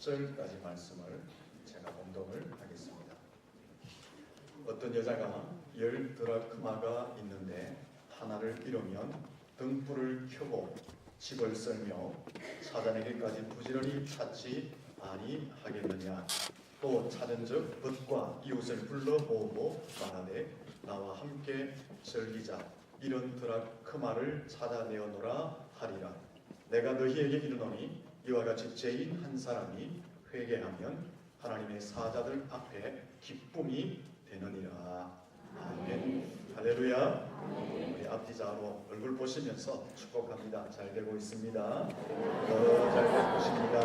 10절까지 말씀을 제가 봉독을 하겠습니다. 어떤 여자가 10드라크마가 있는데 하나를 잃으면 등불을 켜고 집을 썰며 찾아내기까지 부지런히 찾지 아니하겠느냐. 또 찾은즉 붓과 이웃을 불러 모으고 말하되 나와 함께 즐기자. 이런 드라크마를 찾아내어노라 하리라. 내가 너희에게 이르노니 이와 같이 죄인 한 사람이 회개하면 하나님의 사자들 앞에 기쁨이 되느니라. 아멘. 할렐루야. 우리 앞뒤자로 얼굴 보시면서 축복합니다. 잘 되고 있습니다. 잘 되고 있습니다.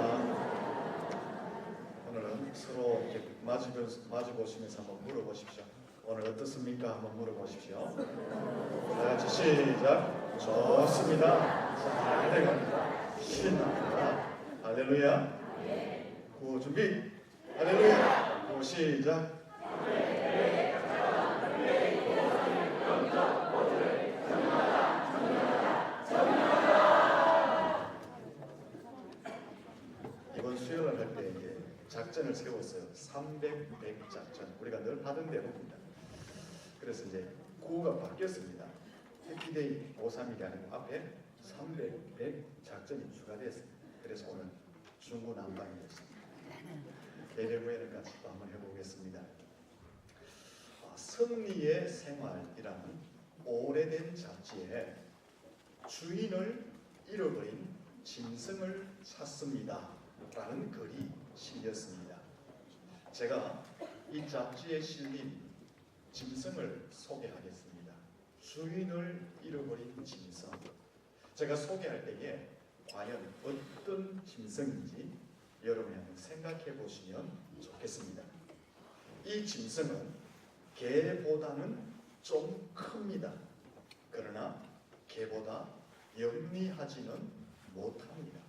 오늘은 서로 이렇게 마주 보시면서 한번 물어보십시오. 오늘 어떻습니까? 한번 물어보십시오. 다 같이 시작. 좋습니다. 잘 되고 신납니다. 할렐루야. 구 준비. 할렐루야. 구 시작. 이번 수요일 할 때 이제 작전을 세웠어요. 300, 100 작전. 우리가 늘 하던 대로입니다. 그래서 이제 구호가 바뀌었습니다. 해피데이 531이 아니고 앞에 300, 100 작전이 추가됐습니다. 그래서 오늘 중구난방이었습니다. 예배 후에는 같이 또 한번 해보겠습니다. 승리의 생활이라는 오래된 잡지에 주인을 잃어버린 짐승을 찾습니다 라는 글이 실렸습니다. 제가 이 잡지에 실린 짐승을 소개하겠습니다. 주인을 잃어버린 짐승. 제가 소개할 때에 과연 어떤 짐승인지 여러분이 한번 생각해 보시면 좋겠습니다. 이 짐승은 개보다는 좀 큽니다. 그러나 개보다 영리하지는 못합니다.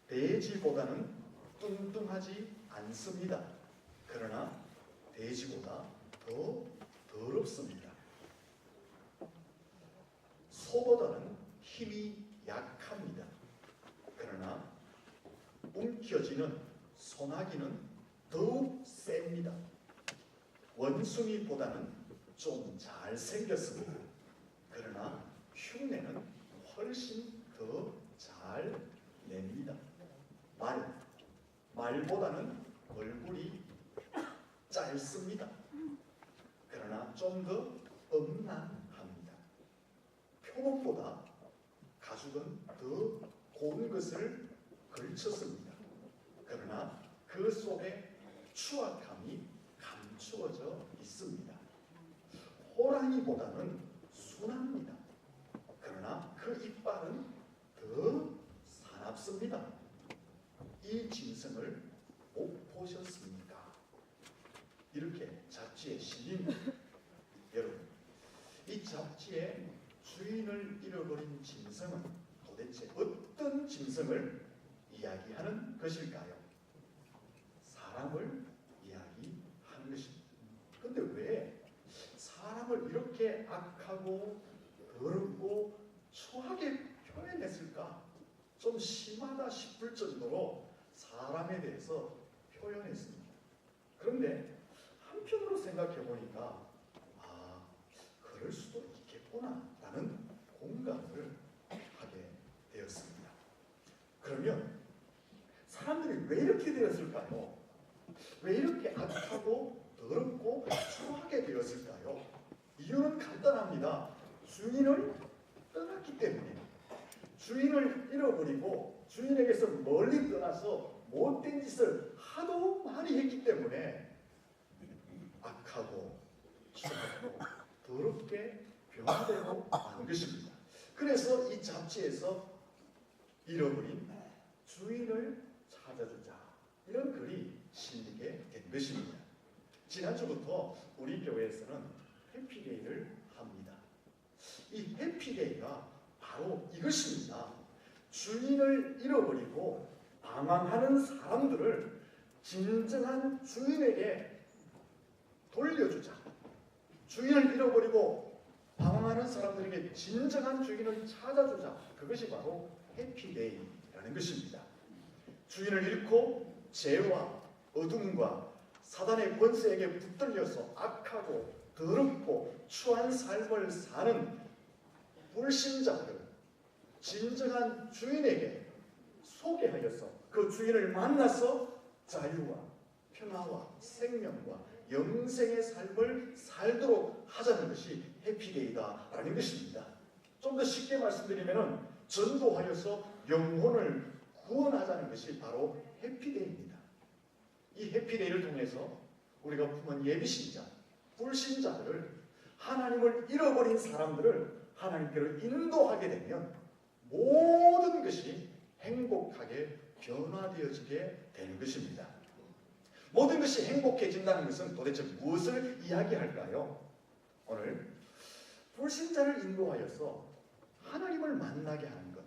돼지보다는 뚱뚱하지 않습니다. 그러나 돼지보다 더 더럽습니다. 소보다는 힘이 약합니다. 그러나 움켜쥐는 소나기는 더욱 셉니다. 원숭이보다는 좀 잘생겼습니다. 그러나 흉내는 훨씬 더 잘 냅니다. 말보다는 얼굴이 짧습니다. 그러나 좀 더 음란합니다. 표범보다 가죽은 더 고운 것을 걸쳤습니다. 그러나 그 속에 추악함이 감추어져 있습니다. 호랑이보다는 순합니다. 그러나 그 이빨은 더 사납습니다. 이 짐승을 못 보셨습니까? 이렇게 잡지에 실린 여러분, 이 잡지에 주인을 잃어버린 짐승은 도대체 어떤 짐승을 이야기하는 것일까요? 사람을 이야기하는 것입니다. 그런데 왜 사람을 이렇게 악하고 더럽고 추하게 표현했을까? 좀 심하다 싶을 정도로 사람에 대해서 표현했습니다. 그런데 한편으로 생각해 보니까 그럴 수도 있겠구나 라는 공감을 하게 되었습니다. 그러면 사람들이 왜 이렇게 되었을까요? 왜 이렇게 악하고 더럽고 추하게 되었을까요? 이유는 간단합니다. 주인을 떠났기 때문에. 주인을 잃어버리고 주인에게서 멀리 떠나서 못된 짓을 하도 많이 했기 때문에 악하고 추하고 더럽게 변화되고 만 것입니다. 그래서 이 잡지에서 잃어버린 주인을 찾아주자 이런 글이 실리게 된 것입니다. 지난주부터 우리 교회에서는 해피데이를 합니다. 이 해피데이가 바로 이것입니다. 주인을 잃어버리고 방황하는 사람들을 진정한 주인에게 돌려주자. 주인을 잃어버리고 방황하는 사람들에게 진정한 주인을 찾아주자. 그것이 바로 해피데이라는 것입니다. 주인을 잃고 죄와 어둠과 사단의 권세에게 붙들려서 악하고 더럽고 추한 삶을 사는 불신자들, 진정한 주인에게 소개하여서 그 주인을 만나서 자유와 평화와 생명과 영생의 삶을 살도록 하자는 것이 해피데이다라는 것입니다. 좀 더 쉽게 말씀드리면 전도하여서 영혼을 구원하자는 것이 바로 해피데이입니다. 이 해피데이를 통해서 우리가 품은 예비신자, 불신자들을, 하나님을 잃어버린 사람들을 하나님께로 인도하게 되면 모든 것이 행복하게 변화되어지게 되는 것입니다. 모든 것이 행복해진다는 것은 도대체 무엇을 이야기할까요? 오늘 불신자를 인도하여서 하나님을 만나게 하는 것,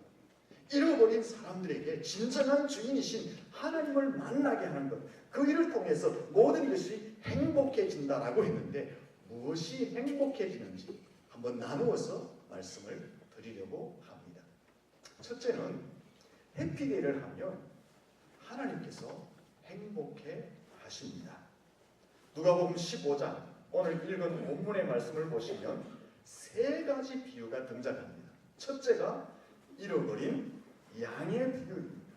잃어버린 사람들에게 진정한 주인이신 하나님을 만나게 하는 것, 그 일을 통해서 모든 것이 행복해진다라고 했는데 무엇이 행복해지는지 한번 나누어서 말씀을 드리려고 합니다. 첫째는 해피데이를 하면 하나님께서 행복해 하십니다. 누가복음 15장 오늘 읽은 본문의 말씀을 보시면 세 가지 비유가 등장합니다. 첫째가 잃어버린 양의 비유입니다.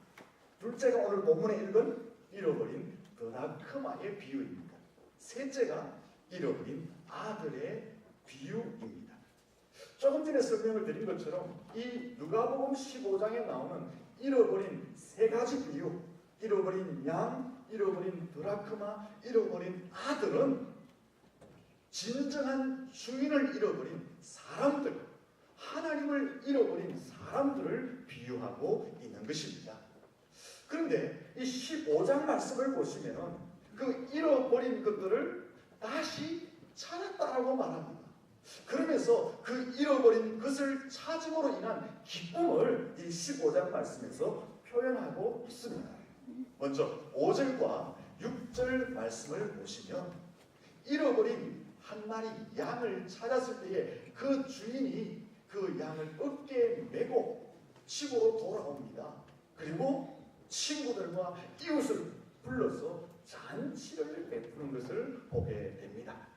둘째가 오늘 본문에 읽은 잃어버린 드라크마의 비유입니다. 셋째가 잃어버린 아들의 비유입니다. 조금 전에 설명을 드린 것처럼 이 누가복음 15장에 나오는 잃어버린 세 가지 비유, 잃어버린 양, 잃어버린 드라크마, 잃어버린 아들은 진정한 주인을 잃어버린 사람들, 하나님을 잃어버린 사람들을 비유하고 있는 것입니다. 그런데 이 15장 말씀을 보시면 그 잃어버린 것들을 다시 찾았다라고 말합니다. 그러면서 그 잃어버린 것을 찾음으로 인한 기쁨을 이 15장 말씀에서 표현하고 있습니다. 먼저 5절과 6절 말씀을 보시면 잃어버린 한 마리 양을 찾았을 때에 그 주인이 그 양을 어깨에 메고 집으로 돌아옵니다. 그리고 친구들과 이웃을 불러서 잔치를 베푸는 것을 보게 됩니다.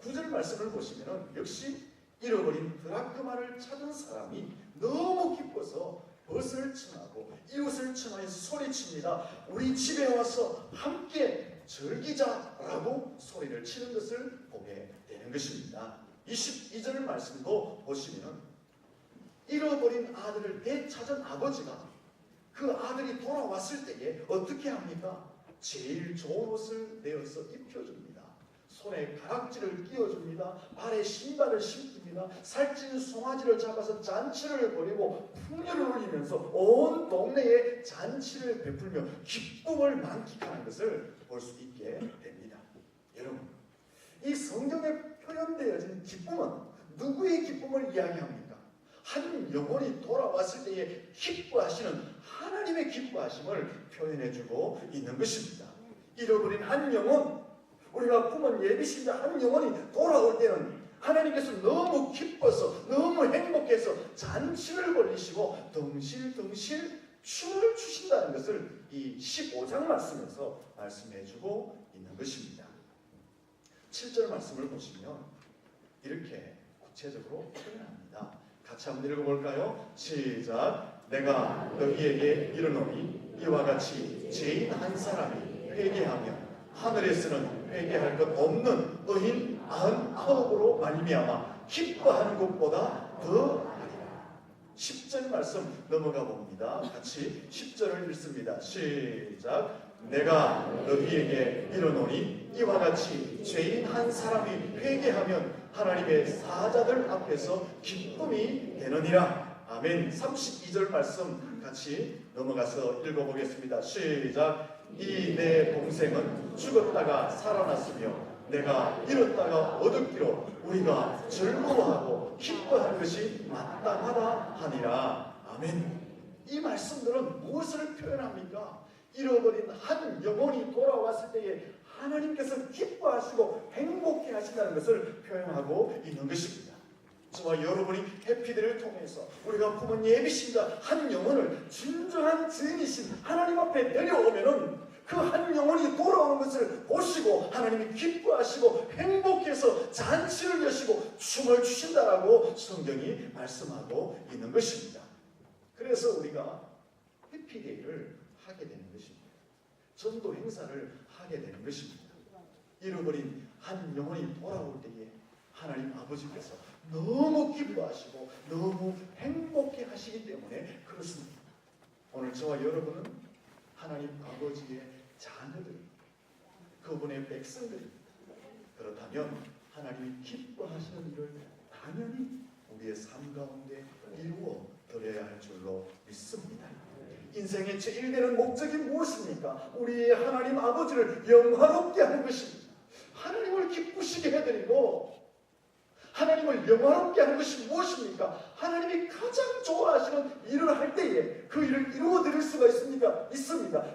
9절 말씀을 보시면 역시 잃어버린 드라크마를 찾은 사람이 너무 기뻐서 벗을 청하고 이웃을 청하여서 소리칩니다. 우리 집에 와서 함께 즐기자라고 소리를 치는 것을 보게 되는 것입니다. 22절 말씀도 보시면 잃어버린 아들을 되찾은 아버지가 그 아들이 돌아왔을 때에 어떻게 합니까? 제일 좋은 옷을 내어서 입혀줍니다. 손에 가락지를 끼워줍니다. 발에 신발을 신깁니다. 살찐 송아지를 잡아서 잔치를 벌이고 풍류를 울리면서 온 동네에 잔치를 베풀며 기쁨을 만끽하는 것을 볼 수 있게 됩니다. 여러분, 이 성경에 표현되어진 기쁨은 누구의 기쁨을 이야기합니까? 한 영혼이 돌아왔을 때에 기뻐하시는 하나님의 기뻐하심을 표현해주고 있는 것입니다. 잃어버린 한 영혼, 우리가 품은 예비신자 한 영혼이 돌아올 때는 하나님께서 너무 기뻐서 너무 행복해서 잔치를 벌이시고 덩실덩실 춤을 추신다는 것을 이 15장 말씀에서 말씀해주고 있는 것입니다. 7절 말씀을 보시면 이렇게 구체적으로 표현합니다. 같이 한번 읽어볼까요? 시작. 내가 너희에게 이르노니 이와 같이 죄인 한 사람이 회개하며 하늘에서는 회개할 것 없는 의인 99으로 말미암아 기뻐하는 것보다 더 하리라. 10절 말씀 넘어가 봅니다. 같이 10절을 읽습니다. 시작. 내가 너희에게 이르노니 이와 같이 죄인 한 사람이 회개하면 하나님의 사자들 앞에서 기쁨이 되느니라. 아멘. 32절 말씀 같이 넘어가서 읽어보겠습니다. 시작. 이 내 동생은 죽었다가 살아났으며 내가 잃었다가 얻었기로 우리가 즐거워하고 기뻐하는 것이 마땅하다 하니라. 아멘. 이 말씀들은 무엇을 표현합니까? 잃어버린 한 영혼이 돌아왔을 때에 하나님께서 기뻐하시고 행복해 하신다는 것을 표현하고 있는 것입니다. 저와 여러분이 해피데이를 통해서 우리가 품은 예비신자 한 영혼을 진정한 주인이신 하나님 앞에 내려오면은 그 한 하나님이 기뻐하시고 행복해서 잔치를 여시고 춤을 추신다라고 성경이 말씀하고 있는 것입니다. 그래서 우리가 해피데이를 하게 되는 것입니다. 전도 행사를 하게 되는 것입니다. 잃어버린 한 영혼이 돌아올 때에 하나님 아버지께서 너무 기뻐하시고 너무 행복해 하시기 때문에 그렇습니다. 오늘 저와 여러분은 하나님 아버지의 자녀들입니다. 그분의 백성들입니다. 그렇다면 하나님이 기뻐하시는 일을 당연히 우리의 삶 가운데 이루어 드려야 할 줄로 믿습니다. 인생의 제1되는 목적이 무엇입니까? 우리의 하나님 아버지를 영화롭게 하는 것입니다. 하나님을 기쁘시게 해드리고 하나님을 영화롭게 하는 것이 무엇입니까? 하나님이 가장 좋아하시는 일을 할 때에 그 일을 이루어드릴 수가 있습니다.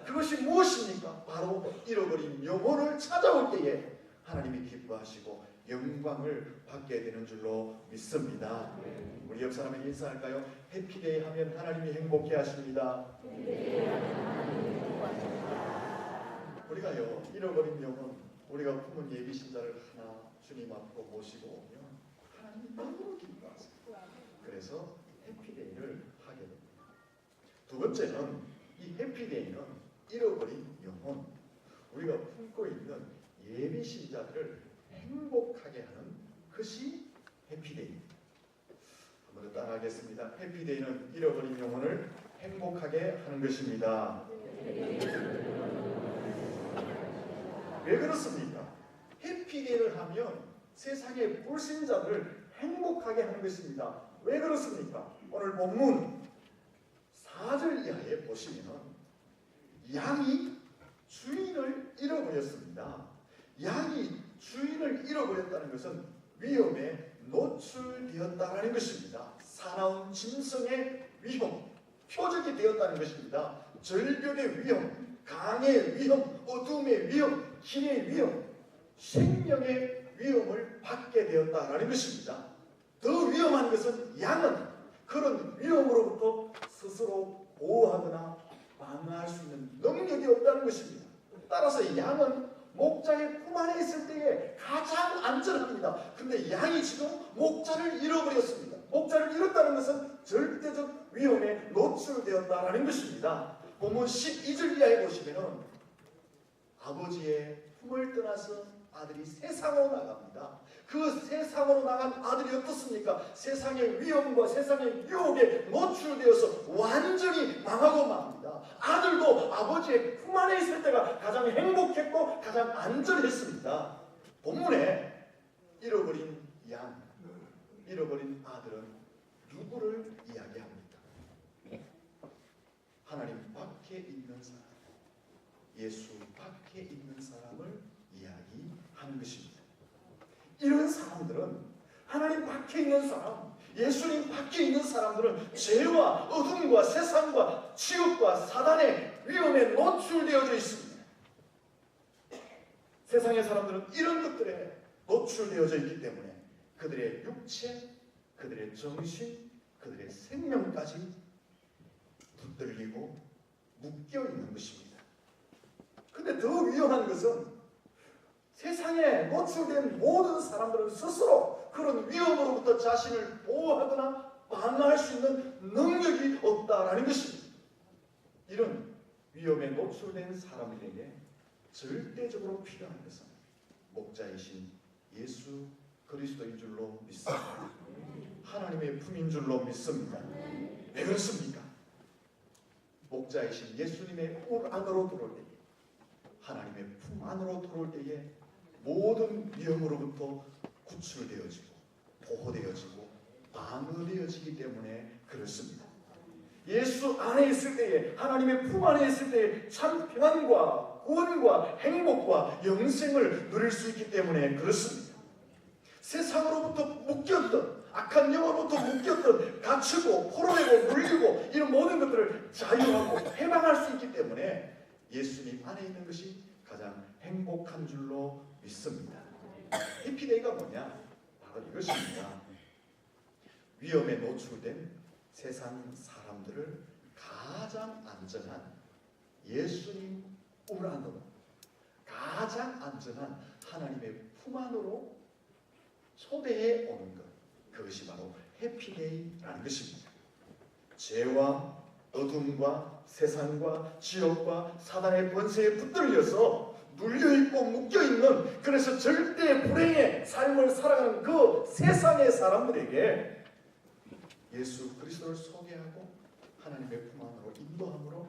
그것이 무엇입니까? 바로 잃어버린 영혼을 찾아올 때에 하나님이 기뻐하시고 영광을 받게 되는 줄로 믿습니다. 우리 옆 사람에게 인사할까요? 해피데이 하면 하나님이 행복해 하십니다. 우리가요, 잃어버린 영혼, 우리가 품은 예비신자를 하나 주님 앞으로 모시고 오면 하나님이 너무 기뻐하세요. 그래서 해피데이를 하게 됩니다. 두 번째는 이 해피데이는 잃어버린 영혼, 우리가 품고 있는 예비신자들을 행복하게 하는 것이 해피데이입니다. 한번 더 따라하겠습니다. 해피데이는 잃어버린 영혼을 행복하게 하는 것입니다. 왜 그렇습니까? 해피데이를 하면 세상의 불신자들을 행복하게 하는 것입니다. 왜 그렇습니까? 오늘 본문 4절 이하에 보시면 양이 주인을 잃어버렸습니다. 양이 주인을 잃어버렸다는 것은 위험에 노출되었다는 것입니다. 사나운 짐승의 위험, 표적이 되었다는 것입니다. 절벽의 위험, 강의 위험, 어둠의 위험, 길의 위험, 생명의 위험을 받게 되었다는 것입니다. 더 위험한 것은 양은 그런 위험으로부터 스스로 보호하거나 방어할 수 있는 능력이 없다는 것입니다. 따라서 양은 목자의 품 안에 있을 때에 가장 안전합니다. 근데 양이 지금 목자를 잃어버렸습니다. 목자를 잃었다는 것은 절대적 위험에 노출되었다는 것입니다. 본문 12절 이하에 보시면 아버지의 품을 떠나서 아들이 세상으로 나갑니다. 그 세상으로 나간 아들이 어떻습니까? 세상의 위험과 세상의 유혹에 노출되어서 완전히 망하고 맙니다. 아들도 아버지의 품 안에 있을 때가 가장 행복했고 가장 안전했습니다. 본문에 잃어버린 양, 잃어버린 아들은 누구를 이야기합니까? 하나님 밖에 있는 사람, 예수 밖에 있는 사람을 이야기하는 것입니다. 이런 사람들은 하나님 밖에 있는 사람, 예수님 밖에 있는 사람들은 죄와 어둠과 세상과 지옥과 사단의 위험에 노출되어져 있습니다. 세상의 사람들은 이런 것들에 노출되어져 있기 때문에 그들의 육체, 그들의 정신, 그들의 생명까지 붙들리고 묶여 있는 것입니다. 근데 더 위험한 것은 세상에 노출된 모든 사람들은 스스로 그런 위험으로부터 자신을 보호하거나 방어할 수 있는 능력이 없다라는 것입니다. 이런 위험에 노출된 사람들에게 절대적으로 필요한 것은 목자이신 예수 그리스도인 줄로 믿습니다. 하나님의 품인 줄로 믿습니다. 왜 그렇습니까? 목자이신 예수님의 울 안으로 들어올 때에, 하나님의 품 안으로 들어올 때에 모든 위험으로부터 구출되어지고 보호되어지고 방어되어지기 때문에 그렇습니다. 예수 안에 있을 때에, 하나님의 품 안에 있을 때에 참 평안과 구원과 행복과 영생을 누릴 수 있기 때문에 그렇습니다. 세상으로부터 묶였던, 악한 영으로부터 묶였던, 갇히고 포로되고 물리고 이런 모든 것들을 자유하고 해방할 수 있기 때문에 예수님 안에 있는 것이 가장 행복한 줄로 믿습니다. 해피데이가 뭐냐? 바로 이것입니다. 위험에 노출된 세상 사람들을 가장 안전한 예수님 울 안으로, 가장 가장 안전한 하나님의 품 안으로 초대해 오는 것, 그것이 바로 해피데이라는 것입니다. 죄와 어둠과 세상과 지옥과 사단의 권세에 붙들려서 눌려있고 묶여있는, 그래서 절대 불행의 삶을 살아가는 그 세상의 사람들에게 예수 그리스도를 소개하고 하나님의 품 안으로 인도함으로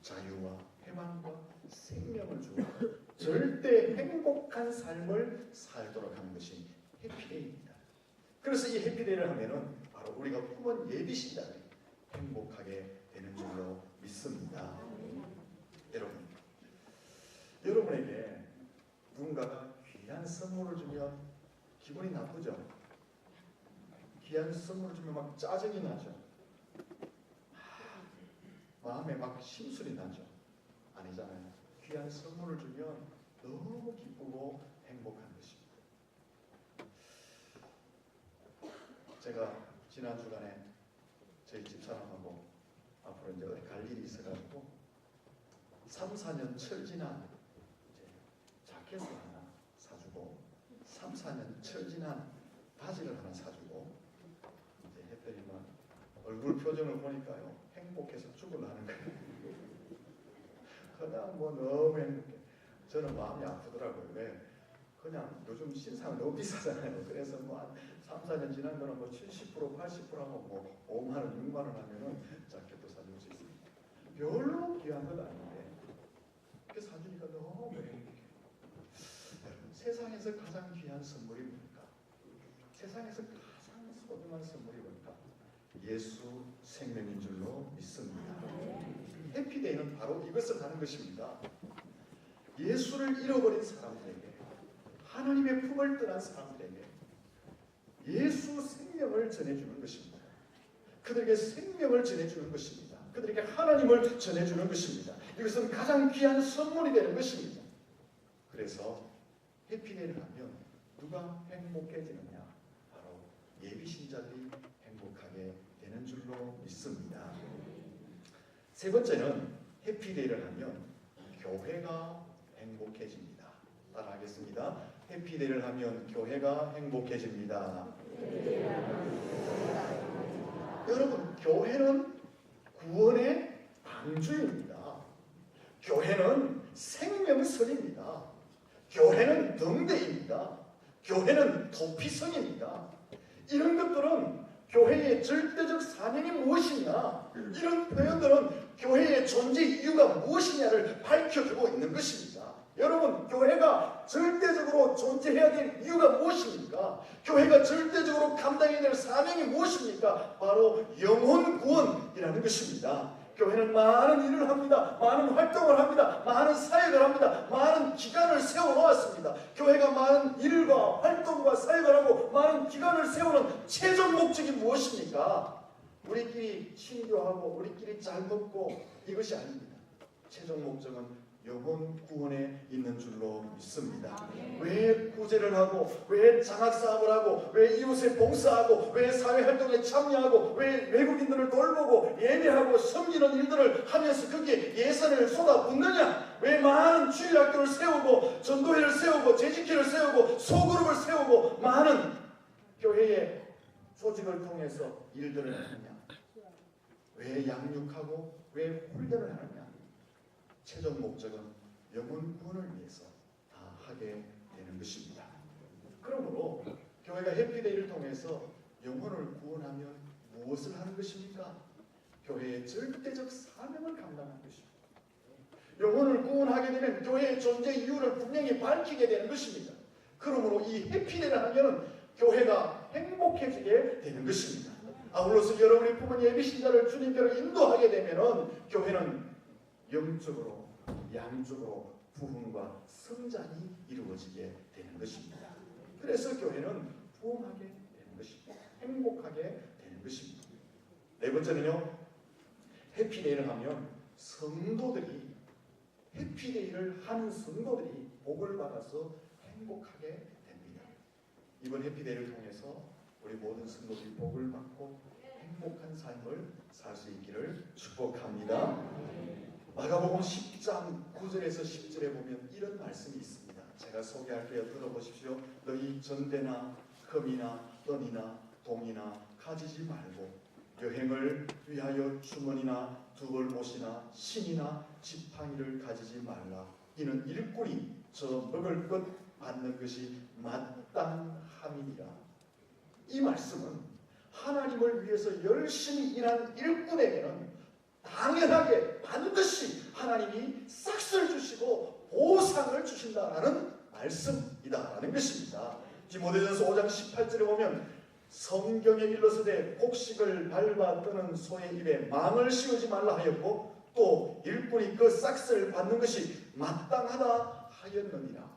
자유와 해방과 생명을 주고 절대 행복한 삶을 살도록 하는 것이 해피데이입니다. 그래서 이 해피데이를 하면은 바로 우리가 품은 예비신자들이 행복하게 되는 줄로 믿습니다. 여러분에게 누군가가 귀한 선물을 주면 기분이 나쁘죠? 귀한 선물을 주면 막 짜증이 나죠? 마음에 막 심술이 나죠? 아니잖아요. 귀한 선물을 주면 너무 기쁘고 행복한 것입니다. 제가 지난 주간에 저희 집사람하고 앞으로 이제 어디 갈 일이 있어가지고 3, 4년 철진한 자켓을 하나 사주고 3, 4년 철진한 바지를 하나 사주고 이제 했더니만 얼굴 표정을 보니까요 행복해서 죽으려는 거예요. 그냥 뭐 너무 행복해. 저는 마음이 아프더라고요. 왜? 그냥 요즘 신상은 너무 비싸잖아요. 그래서 뭐 한 3, 4년 지난 거는 뭐 70%, 80% 하면 뭐 5만 원, 6만 원 하면은 자켓도 사줄 수 있습니다. 별로 귀한 건 아닌데 이렇게 사주니까 너무 행복해. 세상에서 가장 귀한 선물이 뭘까? 세상에서 가장 소중한 선물이 뭘까? 예수 생명인 줄로 믿습니다. 해피데이는 바로 이것을 하는 것입니다. 예수를 잃어버린 사람들에게, 하나님의 품을 떠난 사람들에게 예수 생명을 전해주는 것입니다. 그들에게 생명을 전해주는 것입니다. 그들에게 하나님을 전해주는 것입니다. 이것은 가장 귀한 선물이 되는 것입니다. 그래서 해피데이를 하면 누가 행복해지느냐? 바로 예비신자들이 행복하게 되는 줄로 믿습니다. 세 번째는 해피데이를 하면 교회가 행복해집니다. 따라하겠습니다. 해피데이를 하면 교회가 행복해집니다. 여러분, 교회는 구원의 방주입니다. 교회는 생명선입니다. 교회는 등대입니다. 교회는 도피성입니다. 이런 것들은 교회의 절대적 사명이 무엇이냐, 이런 표현들은 교회의 존재 이유가 무엇이냐를 밝혀주고 있는 것입니다. 여러분, 교회가 절대적으로 존재해야 될 이유가 무엇입니까? 교회가 절대적으로 감당해야 될 사명이 무엇입니까? 바로 영혼 구원이라는 것입니다. 교회는 많은 일을 합니다. 많은 활동을 합니다. 많은 사역을 합니다. 많은 기관을 세워놓았습니다. 교회가 많은 일과 활동과 사역을 하고 많은 기관을 세우는 최종 목적이 무엇입니까? 우리끼리 친교하고 우리끼리 잘 먹고 이것이 아닙니다. 최종 목적은 영혼 구원에 있는 줄로 믿습니다. 왜 구제를 하고, 왜 장학사업을 하고, 왜 이웃에 봉사하고, 왜 사회활동에 참여하고, 왜 외국인들을 돌보고 예배하고 섬기는 일들을 하면서 거기에 예산을 쏟아붓느냐? 왜 많은 주일학교를 세우고 전도회를 세우고 재직회를 세우고 소그룹을 세우고 많은 교회의 조직을 통해서 일들을 하느냐? 왜 양육하고 왜 훈련을 하느냐? 최종 목적은 영혼 구원을 위해서 다 하게 되는 것입니다. 그러므로 교회가 해피데이를 통해서 영혼을 구원하면 무엇을 하는 것입니까? 교회의 절대적 사명을 감당하는 것입니다. 영혼을 구원하게 되면 교회의 존재 이유를 분명히 밝히게 되는 것입니다. 그러므로 이 해피데이를 하면 교회가 행복해지게 되는 것입니다. 아울러서 여러분이 품은 예비신자를 주님께로 인도하게 되면 교회는 영적으로 양적으로 부흥과 성장이 이루어지게 되는 것입니다. 그래서 교회는 부흥하게 되는 것입니다. 행복하게 되는 것입니다. 네 번째는요, 해피데이를 하면 성도들이, 해피데이를 하는 성도들이 복을 받아서 행복하게 됩니다. 이번 해피데이를 통해서 우리 모든 성도들이 복을 받고 행복한 삶을 살 수 있기를 축복합니다. 마가복음 10장 9절에서 10절에 보면 이런 말씀이 있습니다. 제가 소개할게요. 들어보십시오. 너희 전대나 금이나 은이나 동이나 가지지 말고 여행을 위하여 주머니나 두벌못이나 신이나 지팡이를 가지지 말라. 이는 일꾼이 저 먹을 것 받는 것이 마땅함이니라. 이 말씀은 하나님을 위해서 열심히 일한 일꾼에게는 당연하게 반드시 하나님이 싹쓸 주시고 보상을 주신다라는 말씀이다라는 것입니다. 디모데전서 5장 18절에 보면 성경에 일러서되 곡식을 밟아 뜨는 소의 입에 망을 씌우지 말라 하였고 또 일꾼이 그 싹쓸 받는 것이 마땅하다 하였느니라.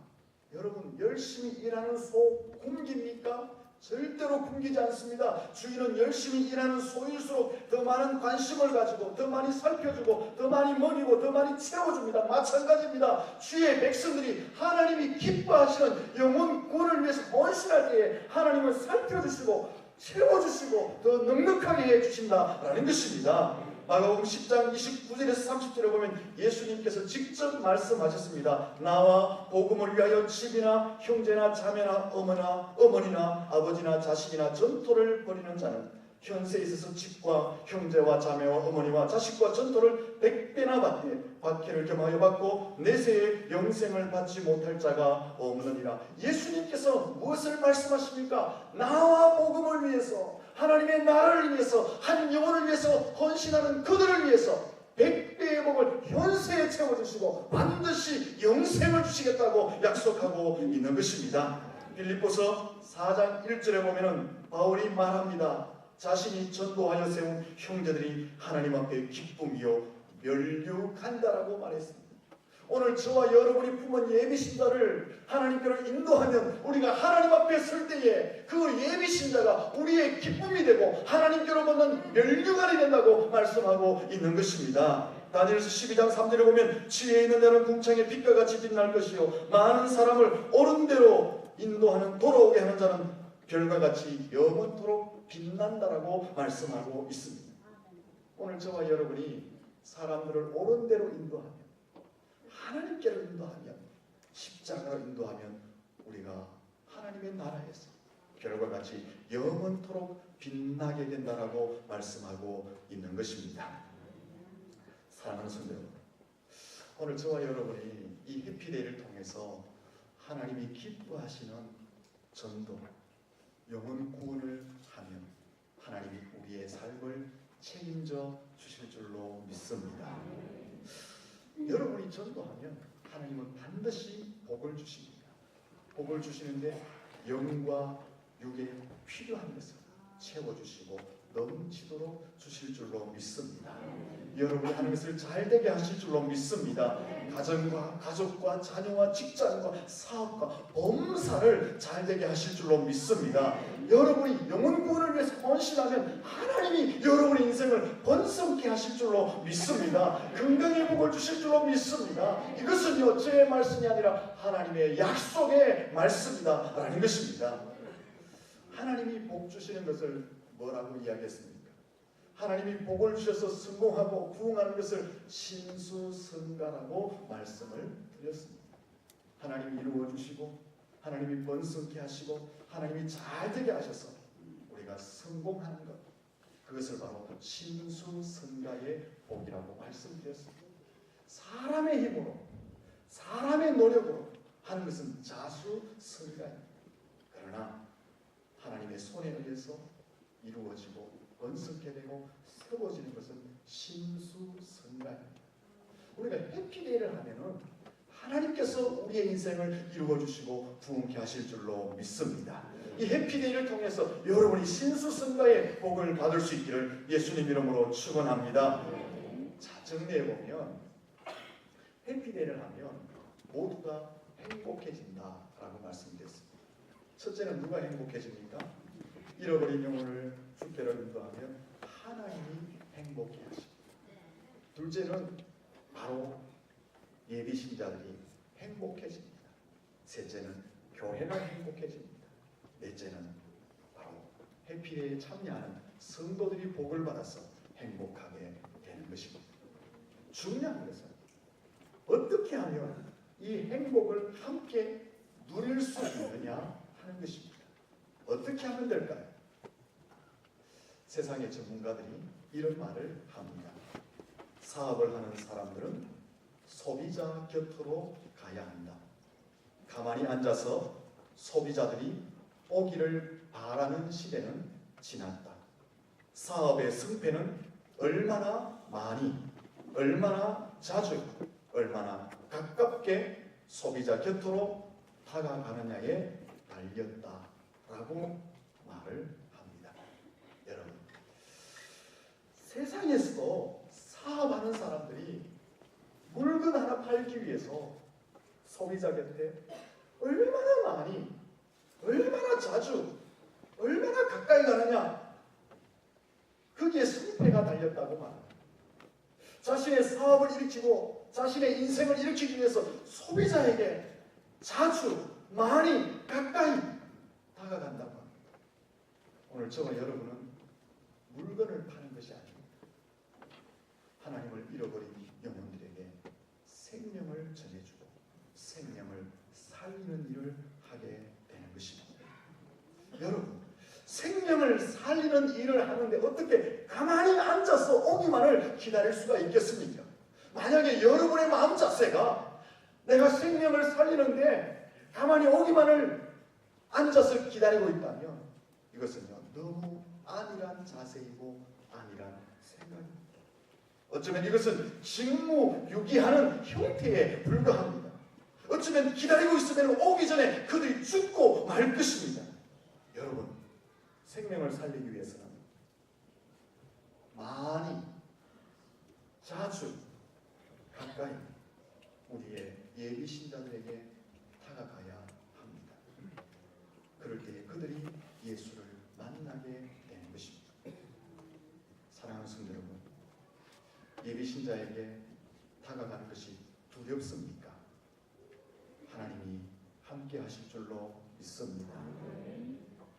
여러분, 열심히 일하는 소 굶깁니까? 절대로 굶기지 않습니다. 주인은 열심히 일하는 소일수록 더 많은 관심을 가지고 더 많이 살펴주고 더 많이 먹이고 더 많이 채워줍니다. 마찬가지입니다. 주의 백성들이 하나님이 기뻐하시는 영혼 구원을 위해서 헌신할 때에 하나님을 살펴주시고 채워주시고 더 넉넉하게 해주신다라는 것입니다. 마가복음 10장 29절에서 30절에 보면 예수님께서 직접 말씀하셨습니다. 나와 복음을 위하여 집이나 형제나 자매나 어머니나 아버지나 자식이나 전토를 벌이는 자는 현세에 있어서 집과 형제와 자매와 어머니와 자식과 전토를 100배나 받되 박해를 겸하여 받고 내세에 영생을 받지 못할 자가 없느니라. 예수님께서 무엇을 말씀하십니까? 나와 복음을 위해서, 하나님의 나라를 위해서, 한 영혼을 위해서 헌신하는 그들을 위해서 100배의 복을 현세에 채워주시고 반드시 영생을 주시겠다고 약속하고 있는 것입니다. 빌립보서 4장 1절에 보면 바울이 말합니다. 자신이 전도하여 세운 형제들이 하나님 앞에 기쁨이요 멸류관다라고 말했습니다. 오늘 저와 여러분이 품은 예비신자를 하나님께로 인도하면 우리가 하나님 앞에 설 때에 그 예비신자가 우리의 기쁨이 되고 하나님께로 받는 멸류관이 된다고 말씀하고 있는 것입니다. 다니엘서 12장 3절에 보면 지혜 있는 데는 궁창의 빛과 같이 빛날 것이요 많은 사람을 옳은 대로 인도하는 돌아오게 하는 자는 별과 같이 영원토록 빛난다라고 말씀하고 있습니다. 오늘 저와 여러분이 사람들을 옳은 대로 인도하면, 하나님께로 인도하면, 십자가로 인도하면 우리가 하나님의 나라에서 별과 같이 영원토록 빛나게 된다라고 말씀하고 있는 것입니다. 사랑하는 성도 여러분, 오늘 저와 여러분이 이 해피데이를 통해서 하나님이 기뻐하시는 전도, 영혼 구원을 하면 하나님이 우리의 삶을 책임져 주실 줄로 믿습니다. 여러분이 전도하면 하나님은 반드시 복을 주십니다. 복을 주시는데 영과 육에 필요한 것을 채워주시고 넘치도록 주실 줄로 믿습니다. 여러분이 하는 것을 잘되게 하실 줄로 믿습니다. 가정과 가족과 자녀와 직장과 사업과 범사를 잘되게 하실 줄로 믿습니다. 여러분이 영혼 구원을 위해서 헌신하면 하나님이 여러분의 인생을 번성케 하실 줄로 믿습니다. 건강의 복을 주실 줄로 믿습니다. 이것은요 제 말씀이 아니라 하나님의 약속의 말씀이다 라는 것입니다. 하나님이 복 주시는 것을 뭐라고 이야기했습니까? 하나님이 복을 주셔서 성공하고 부흥하는 것을 신수성가라고 말씀을 드렸습니다. 하나님이 이루어 주시고 하나님이 번성케 하시고 하나님이 잘되게 하셔서 우리가 성공하는 것, 그것을 바로 신수성가의 복이라고 말씀드렸습니다. 사람의 힘으로, 사람의 노력으로 하는 것은 자수성가입니다. 그러나 하나님의 손에 의해서 이루어지고 번성케 되고 세워지는 것은 신수성가입니다. 우리가 해피데이를 하면은 하나님께서 우리의 인생을 이루어주시고 부흥케 하실 줄로 믿습니다. 이 해피데이를 통해서 여러분이 신수성가의 복을 받을 수 있기를 예수님 이름으로 축원합니다. 자, 정리해보면 해피데이를 하면 모두가 행복해진다라고 말씀드렸습니다. 첫째는 누가 행복해집니까? 잃어버린 영혼을 주께로 인도하면 하나님이 행복해 하십니다. 둘째는 바로 예비신자들이 행복해집니다. 셋째는 교회가 행복해집니다. 넷째는 바로 해피데이에 참여하는 성도들이 복을 받아서 행복하게 되는 것입니다. 중요한 것은 어떻게 하면 이 행복을 함께 누릴 수 있느냐 하는 것입니다. 어떻게 하면 될까요? 세상의 전문가들이 이런 말을 합니다. 사업을 하는 사람들은 소비자 곁으로 가야 한다. 가만히 앉아서 소비자들이 오기를 바라는 시대는 지났다. 사업의 승패는 얼마나 많이, 얼마나 자주, 얼마나 가깝게 소비자 곁으로 다가가느냐에 달렸다라고 말을 합니다. 여러분, 세상에서도 사업하는 사람들이 물건 하나 팔기 위해서 소비자 곁에 얼마나 많이, 얼마나 자주, 얼마나 가까이 가느냐, 거기에 승패가 달렸다고 말합니다. 자신의 사업을 일으키고 자신의 인생을 일으키기 위해서 소비자에게 자주, 많이, 가까이 다가간다고 합니다. 오늘 저와 여러분은 물건을 파는 것이 아닙니다. 하나님을 잃어버린 영혼들에게 생명을 전해주고 생명을 살리는 일을 하게 되는 것입니다. 여러분, 생명을 살리는 일을 하는데 어떻게 가만히 앉아서 오기만을 기다릴 수가 있겠습니까? 만약에 여러분의 마음 자세가 내가 생명을 살리는데 가만히 오기만을 앉아서 기다리고 있다면 이것은요, 너무 안일한 자세이고 안일한 생각입니다. 어쩌면 이것은 직무유기하는 형태에 불과합니다. 어쩌면 기다리고 있으면 오기 전에 그들이 죽고 말 것입니다. 여러분, 생명을 살리기 위해서는 많이, 자주, 가까이 우리의 예비 신자들에게 다가가야 합니다. 그럴 때에 그들이 예수를 만나게 되는 것입니다. 사랑하는 성도 여러분, 예비 신자에게 다가가는 것이 두렵습니까? 하나님이 함께 하실 줄로 믿습니다.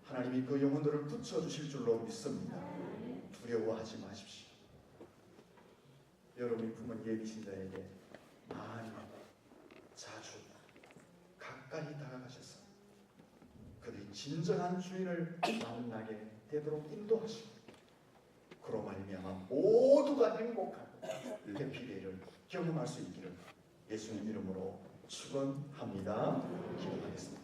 하나님이 그 영혼들을 붙여주실 줄로 믿습니다. 두려워하지 마십시오. 여러분이 품은 예비 신자에게 많이, 자주, 가까이 다가가셔서 그들이 진정한 주인을 만나게 되도록 인도하시고 그로 말미암아 모두가 행복한 해피데이를 경험할 수 있기를 예수님 이름으로 축원합니다. 기도하겠습니다.